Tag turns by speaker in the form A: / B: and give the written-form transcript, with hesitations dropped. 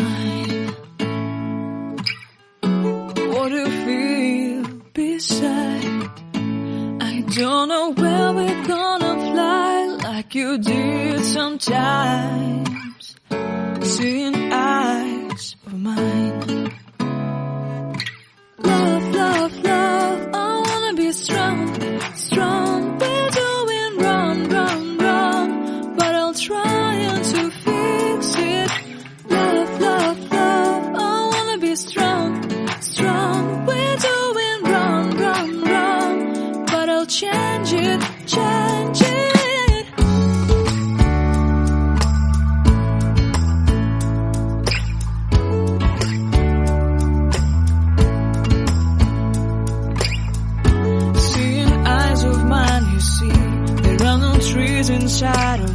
A: mine. What do you feel beside? I don't know where we're gonna fly like you did sometimes. Seeing eyes of mine. Love, love, love, I wanna be strong, strong. We're doing wrong, wrong, wrong, but I'll try to fix it. Love, love, love, I wanna be strong, strong. We're doing wrong, wrong, wrong, but I'll change it, change it. Seeing eyes of mine, you see, there are no trees inside of